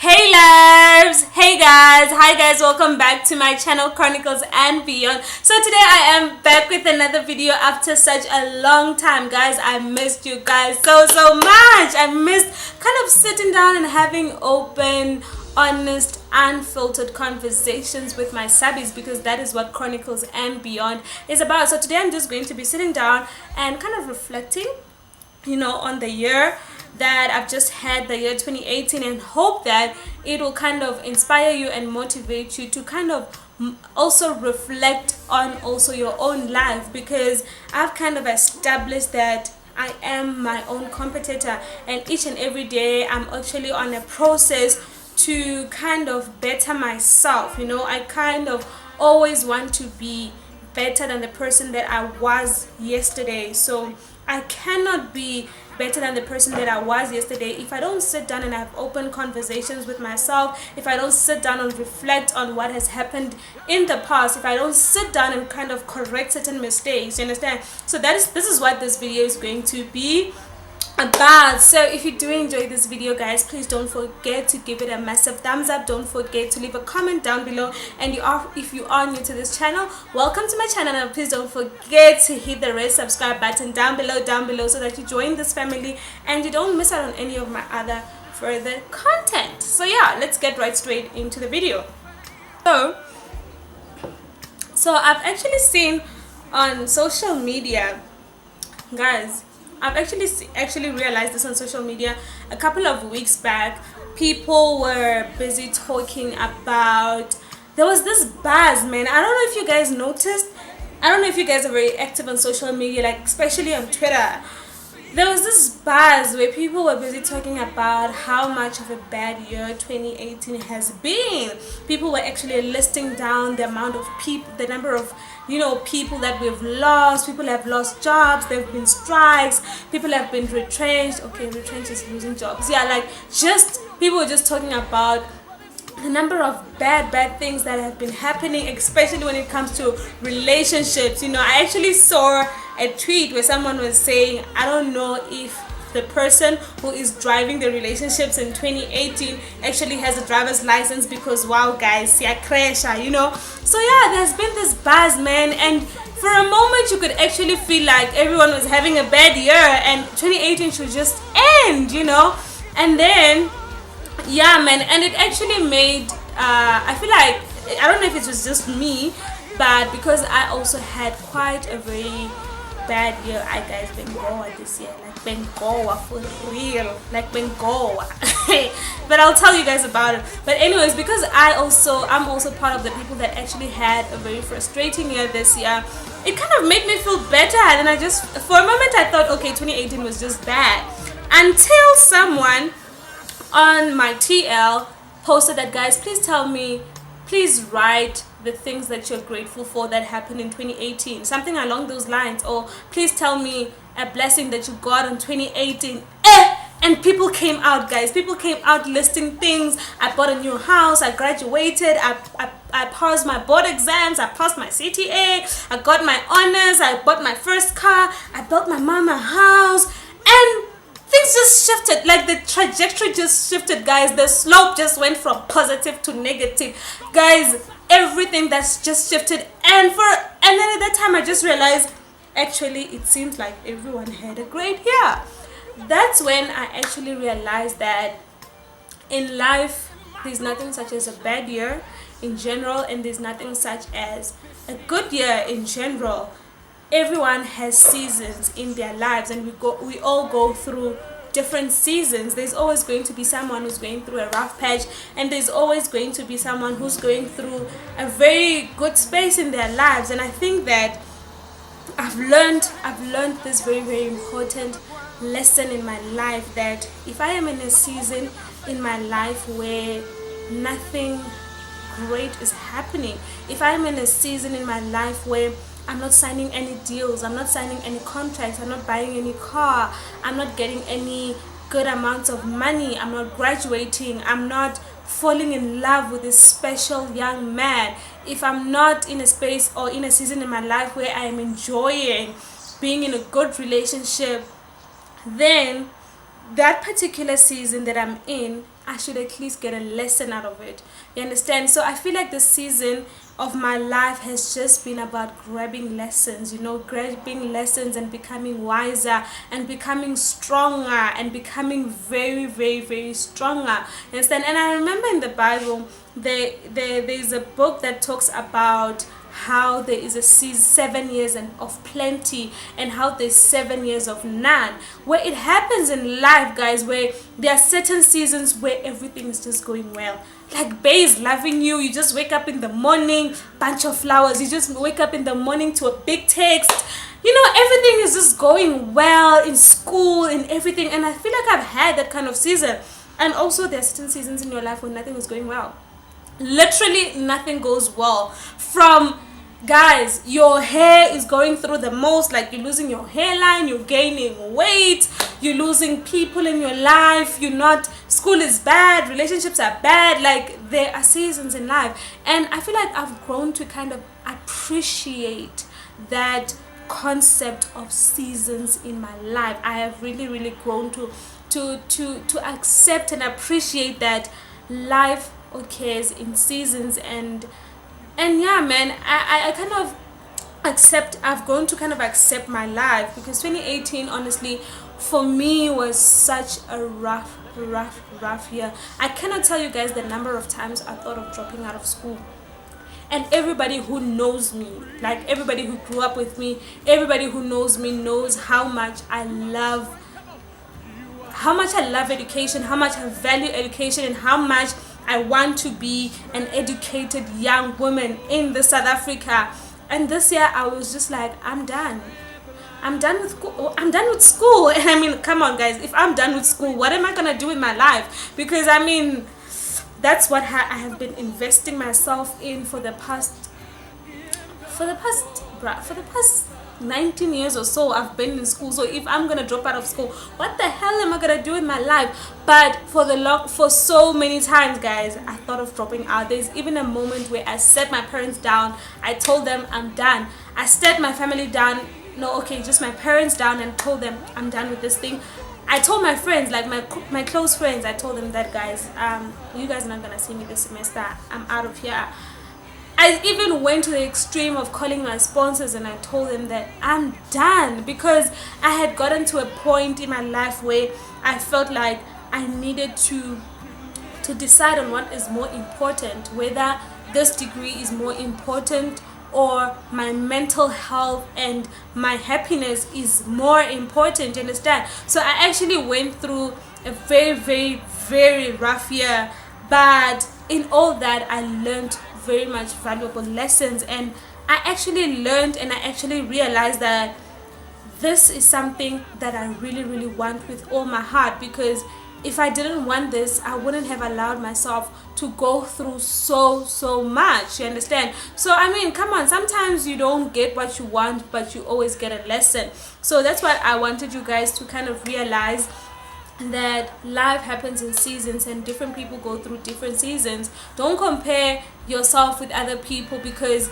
Hey loves! Hey guys! Hi guys, welcome back to my channel Chronicles and beyond. So today I am back with another video after such a long time, guys. I missed you guys so much. I missed kind of sitting down and having open, honest, unfiltered conversations with my subbies, because that is what Chronicles and beyond is about. So today I'm just going to be sitting down and kind of reflecting, on the year that I've just had, the year 2018, and hope that it will kind of inspire you and motivate you to kind of also reflect on also your own life, because I've kind of established that I am my own competitor, and each and every day I'm actually on a process to kind of better myself. I kind of always want to be better than the person that I was yesterday. So I cannot be better than the person that I was yesterday if I don't sit down and have open conversations with myself, if I don't sit down and reflect on what has happened in the past, if I don't sit down and kind of correct certain mistakes. You understand? So this is what this video is going to be about. So if you do enjoy this video, guys, please don't forget to give it a massive thumbs up. Don't forget to leave a comment down below, and if you are new to this channel, welcome to my channel, and please don't forget to hit the red subscribe button down below so that you join this family and you don't miss out on any of my other further content. So yeah, let's get right straight into the video. So I've actually seen on social media, guys, I've actually realized this on social media a couple of weeks back. People were busy talking about, there was this buzz, man. I don't know if you guys noticed. I don't know if you guys are very active on social media, like especially on Twitter. There was this buzz where people were busy talking about how much of a bad year 2018 has been. People were actually listing down the amount of people, the number of people that we've lost. People have lost jobs, there have been strikes, people have been retrenched. Okay, retrenched is losing jobs. Yeah, like just people were just talking about the number of bad things that have been happening, especially when it comes to relationships. I actually saw a tweet where someone was saying, I don't know if the person who is driving the relationships in 2018 actually has a driver's license, because wow, guys, yeah, crash, So yeah, there's been this buzz, man, and for a moment you could actually feel like everyone was having a bad year and 2018 should just end, and then yeah, man, and it actually made I feel like, I don't know if it was just me, but because I also had quite a very bad year. I guys, Bengoa this year, like Bengoa for real, like Bengoa. But I'll tell you guys about it. But anyways, because I'm also part of the people that actually had a very frustrating year this year, it kind of made me feel better. And I just, for a moment, I thought, okay, 2018 was just bad, until someone on my TL posted that, guys, please write the things that you're grateful for that happened in 2018, something along those lines, or please tell me a blessing that you got in 2018. And people came out, guys. People came out listing things. I bought a new house, I graduated, I passed my board exams, I passed my CTA, I got my honors, I bought my first car, I built my mama a house, and things just shifted. Like the trajectory just shifted, guys. The slope just went from positive to negative, guys. Everything that's just shifted, and then at that time I just realized, actually it seems like everyone had a great year. That's when I actually realized that in life there's nothing such as a bad year in general, and there's nothing such as a good year in general. Everyone has seasons in their lives, and we all go through different seasons. There's always going to be someone who's going through a rough patch, and there's always going to be someone who's going through a very good space in their lives. And I think that I've learned this very, very important lesson in my life, that if I am in a season in my life where nothing great is happening, if I'm in a season in my life where I'm not signing any deals, I'm not signing any contracts, I'm not buying any car, I'm not getting any good amounts of money, I'm not graduating, I'm not falling in love with this special young man, if I'm not in a space or in a season in my life where I am enjoying being in a good relationship, then that particular season that I'm in, I should at least get a lesson out of it. You understand? So I feel like the season of my life has just been about grabbing lessons, grabbing lessons and becoming wiser and becoming stronger and becoming very, very, very stronger. You understand? And I remember in the Bible, there's a book that talks about how there is a 7 years of plenty and how there's 7 years of none, where it happens in life, guys, where there are certain seasons where everything is just going well, like Bay is loving you. You just wake up in the morning, bunch of flowers. You just wake up in the morning to a big text. Everything is just going well in school and everything. And I feel like I've had that kind of season. And also there are certain seasons in your life when nothing is going well. Literally nothing goes well. From, guys, your hair is going through the most, like you're losing your hairline, you're gaining weight, you're losing people in your life, school is bad, relationships are bad, like there are seasons in life. And I feel like I've grown to kind of appreciate that concept of seasons in my life. I have really, really grown to accept and appreciate that life occurs in seasons. And yeah, man, I kind of I've grown to kind of accept my life, because 2018 honestly for me was such a rough year. I cannot tell you guys the number of times I thought of dropping out of school. And everybody who knows me, like everybody who grew up with me, everybody who knows me knows how much I love education, how much I value education, and how much I want to be an educated young woman in South Africa. And this year I was just like, I'm done with school. And I mean, come on guys, if I'm done with school, what am I gonna do with my life? Because I mean, that's what I have been investing myself in for the past 19 years or so. I've been in school. So if I'm gonna drop out of school, what the hell am I gonna do with my life? But for so many times, guys, I thought of dropping out. There's even a moment where I sat my parents down. I told them I'm done. I sat my family down, just my parents down, and told them I'm done with this thing. I told my friends, like my close friends, I told them that, guys, you guys are not gonna see me this semester. I'm out of here. I even went to the extreme of calling my sponsors, and I told them that I'm done, because I had gotten to a point in my life where I felt like I needed to decide on what is more important, whether this degree is more important or my mental health and my happiness is more important. You understand? So I actually went through a very, very, very rough year, but in all that I learned very much valuable lessons. And I actually learned and I actually realized that this is something that I really, really want with all my heart, because if I didn't want this, I wouldn't have allowed myself to go through so much. You understand? So I mean, come on, sometimes you don't get what you want, but you always get a lesson. So that's what I wanted you guys to kind of realize, that life happens in seasons and different people go through different seasons. Don't compare yourself with other people, because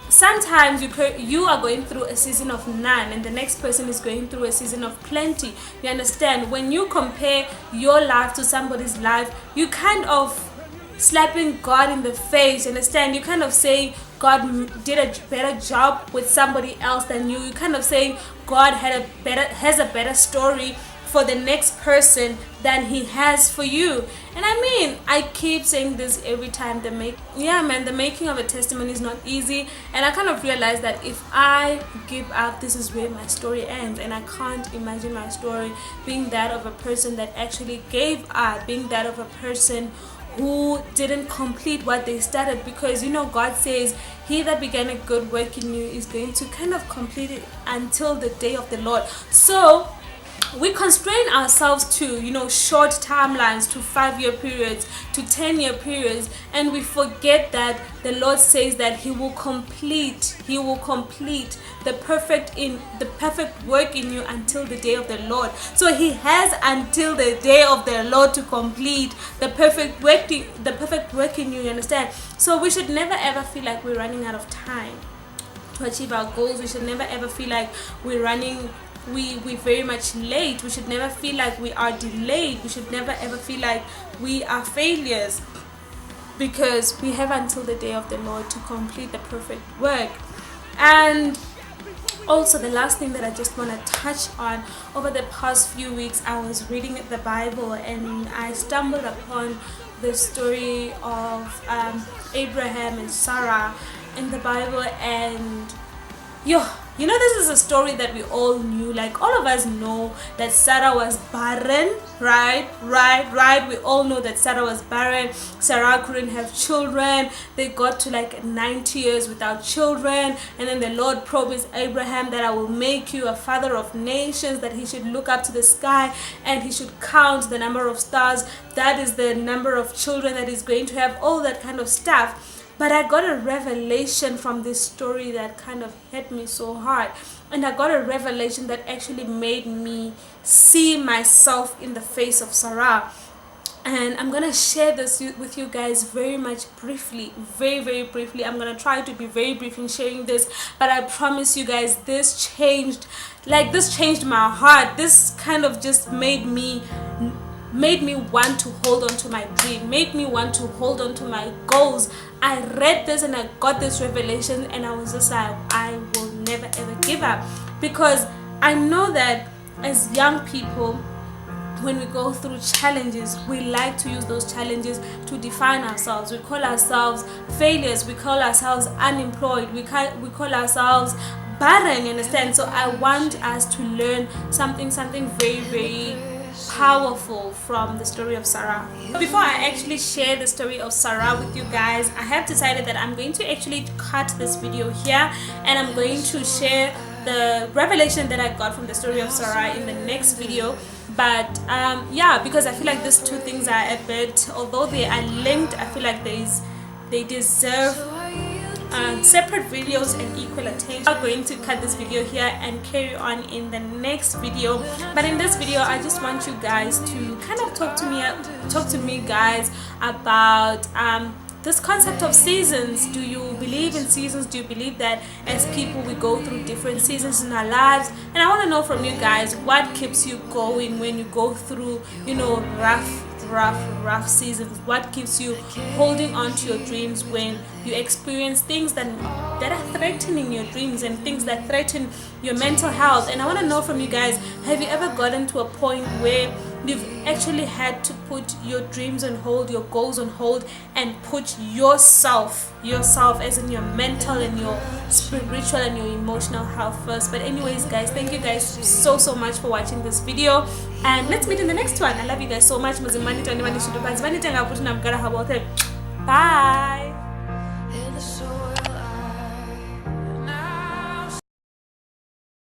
sometimes you are going through a season of none and the next person is going through a season of plenty. You understand? When you compare your life to somebody's life, you kind of slapping God in the face. You understand? You kind of saying God did a better job with somebody else than you. You kind of saying God has a better story for the next person than he has for you. And I mean, I keep saying this every time. The making of a testimony is not easy. And I kind of realized that if I give up, this is where my story ends. And I can't imagine my story being that of a person that actually gave up, being that of a person who didn't complete what they started. Because God says he that began a good work in you is going to kind of complete it until the day of the Lord. So we constrain ourselves to short timelines, to 5-year periods, to 10-year periods, and we forget that the Lord says that he will complete the perfect work in you until the day of the Lord. So he has until the day of the Lord to complete the perfect work in you. You understand? So we should never ever feel like we're running out of time to achieve our goals. We should never ever feel like we're running we very much late. We should never feel like we are delayed. We should never ever feel like we are failures, because we have until the day of the Lord to complete the perfect work. And also, the last thing that I just want to touch on, over the past few weeks I was reading the Bible and I stumbled upon the story of Abraham and Sarah in the Bible. And you know, this is a story that we all knew. Like, all of us know that Sarah was barren, right? We all know that Sarah was barren. Sarah couldn't have children. They got to like 90 years without children. And then the Lord promised Abraham that I will make you a father of nations, that he should look up to the sky and he should count the number of stars. That is the number of children that he's going to have, all that kind of stuff. But I got a revelation from this story that kind of hit me so hard. And I got a revelation that actually made me see myself in the face of Sarah. And I'm going to share this with you guys very much briefly, very briefly. I'm going to try to be very brief in sharing this, but I promise you guys, this changed my heart. This kind of just made me want to hold on to my dream, made me want to hold on to my goals. I read this and I got this revelation, and I was just like, I will never ever give up, because I know that as young people, when we go through challenges, we like to use those challenges to define ourselves. We call ourselves failures, we call ourselves unemployed, we call ourselves barren, you understand? So I want us to learn something very powerful from the story of Sarah. Before I actually share the story of Sarah with you guys, I have decided that I'm going to actually cut this video here, and I'm going to share the revelation that I got from the story of Sarah in the next video. But yeah, because I feel like these two things are a bit, although they are linked, I feel like they deserve separate videos and equal attention. I'm going to cut this video here and carry on in the next video. But in this video, I just want you guys to kind of talk to me guys about this concept of seasons. Do you believe in seasons? Do you believe that as people we go through different seasons in our lives? And I want to know from you guys, what keeps you going when you go through, you know, rough seasons? What keeps you holding on to your dreams when you experience things that are threatening your dreams and things that threaten your mental health? And I want to know from you guys, have you ever gotten to a point where you've actually had to put your dreams on hold, your goals on hold, and put yourself as in your mental and your spiritual and your emotional health first? But anyways guys, thank you guys so much for watching this video, and let's meet in the next one. I love you guys so much. Bye.